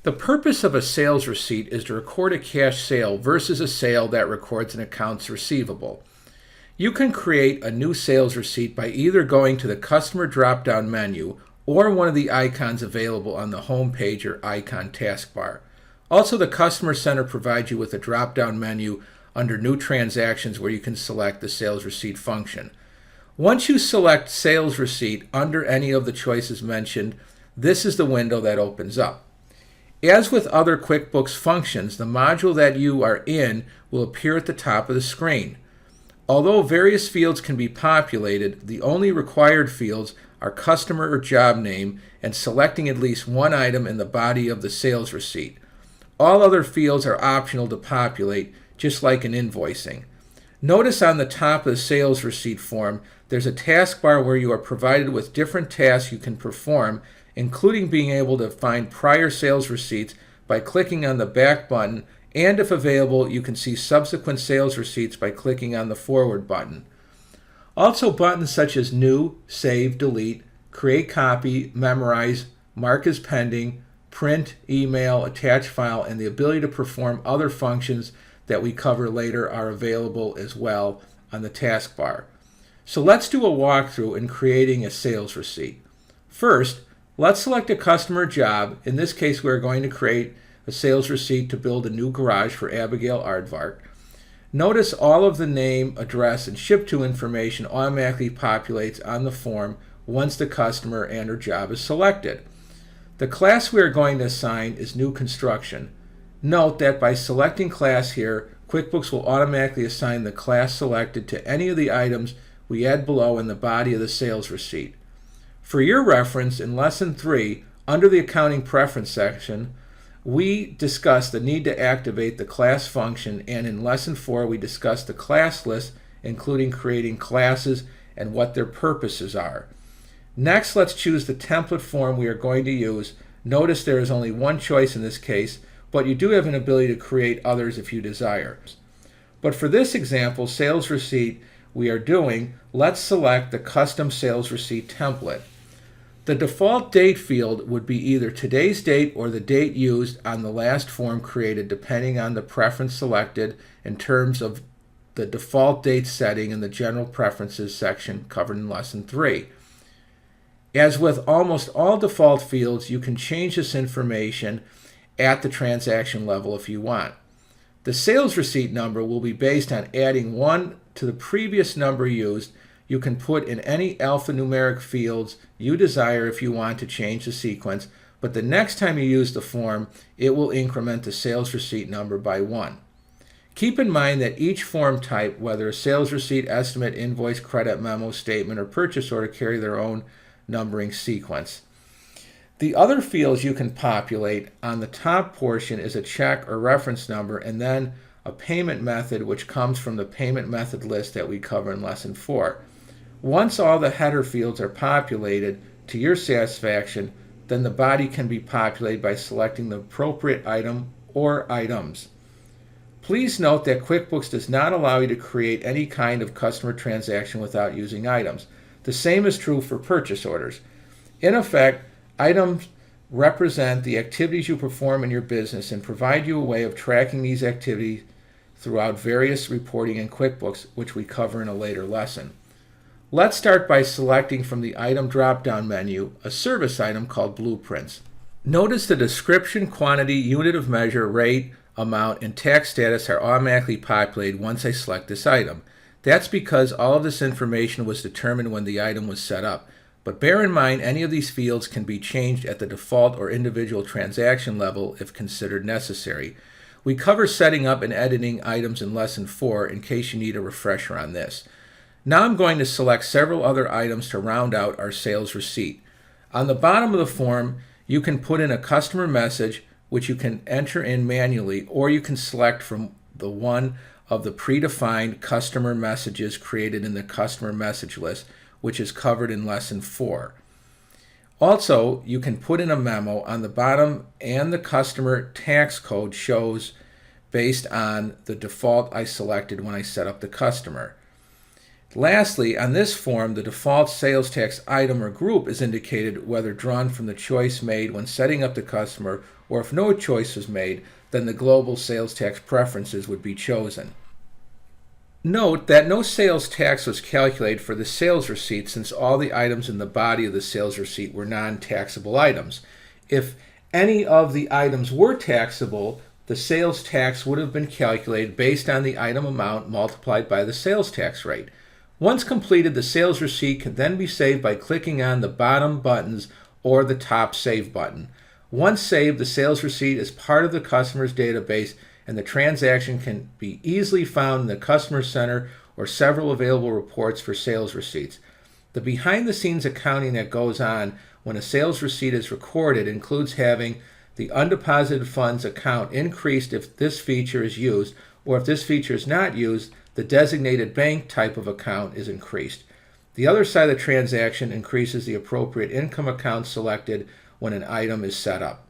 The purpose of a sales receipt is to record a cash sale versus a sale that records an accounts receivable. You can create a new sales receipt by either going to the customer drop-down menu or one of the icons available on the home page or icon taskbar. Also, the Customer Center provides you with a drop-down menu under New Transactions where you can select the sales receipt function. Once you select Sales Receipt under any of the choices mentioned, this is the window that opens up. As with other QuickBooks functions, the module that you are in will appear at the top of the screen. Although various fields can be populated, the only required fields are customer or job name and selecting at least one item in the body of the sales receipt. All other fields are optional to populate, just like in invoicing. Notice on the top of the sales receipt form, there's a taskbar where you are provided with different tasks you can perform, including being able to find prior sales receipts by clicking on the back button, and if available, you can see subsequent sales receipts by clicking on the forward button. Also, buttons such as New, Save, Delete, Create Copy, Memorize, Mark as Pending, Print, Email, Attach File, and the ability to perform other functions that we cover later are available as well on the taskbar. So let's do a walkthrough in creating a sales receipt. First, let's select a customer job. In this case, we're going to create a sales receipt to build a new garage for Abigail Aardvark. Notice all of the name, address, and ship to information automatically populates on the form once the customer and her job is selected. The class we are going to assign is New Construction. Note that by selecting class here, QuickBooks will automatically assign the class selected to any of the items we add below in the body of the sales receipt. For your reference, in Lesson 3, under the Accounting Preference section, we discussed the need to activate the class function, and in Lesson 4 we discussed the class list, including creating classes and what their purposes are. Next, let's choose the template form we are going to use. Notice there is only one choice in this case, but you do have an ability to create others if you desire. But for this example, sales receipt we are doing, let's select the custom sales receipt template. The default date field would be either today's date or the date used on the last form created, depending on the preference selected in terms of the default date setting in the General Preferences section covered in Lesson 3. As with almost all default fields, you can change this information at the transaction level if you want. The sales receipt number will be based on adding 1 to the previous number used. You can put in any alphanumeric fields you desire if you want to change the sequence, but the next time you use the form, it will increment the sales receipt number by 1. Keep in mind that each form type, whether a sales receipt, estimate, invoice, credit memo, statement, or purchase order, carry their own numbering sequence. The other fields you can populate on the top portion is a check or reference number, and then a payment method, which comes from the payment method list that we cover in Lesson 4. Once all the header fields are populated to your satisfaction, then the body can be populated by selecting the appropriate item or items. Please note that QuickBooks does not allow you to create any kind of customer transaction without using items. The same is true for purchase orders. In effect, items represent the activities you perform in your business and provide you a way of tracking these activities throughout various reporting in QuickBooks, which we cover in a later lesson. Let's start by selecting from the Item drop-down menu a service item called Blueprints. Notice the description, quantity, unit of measure, rate, amount, and tax status are automatically populated once I select this item. That's because all of this information was determined when the item was set up. But bear in mind, any of these fields can be changed at the default or individual transaction level if considered necessary. We cover setting up and editing items in Lesson 4 in case you need a refresher on this. Now I'm going to select several other items to round out our sales receipt. On the bottom of the form, you can put in a customer message, which you can enter in manually, or you can select from the one of the predefined customer messages created in the customer message list, which is covered in Lesson 4. Also, you can put in a memo on the bottom, and the customer tax code shows based on the default I selected when I set up the customer. Lastly, on this form, the default sales tax item or group is indicated whether drawn from the choice made when setting up the customer, or if no choice was made, then the global sales tax preferences would be chosen. Note that no sales tax was calculated for the sales receipt since all the items in the body of the sales receipt were non-taxable items. If any of the items were taxable, the sales tax would have been calculated based on the item amount multiplied by the sales tax rate. Once completed, the sales receipt can then be saved by clicking on the bottom buttons or the top Save button. Once saved, the sales receipt is part of the customer's database, and the transaction can be easily found in the Customer Center or several available reports for sales receipts. The behind-the-scenes accounting that goes on when a sales receipt is recorded includes having the undeposited funds account increased if this feature is used, or if this feature is not used, the designated bank type of account is increased. The other side of the transaction increases the appropriate income account selected when an item is set up.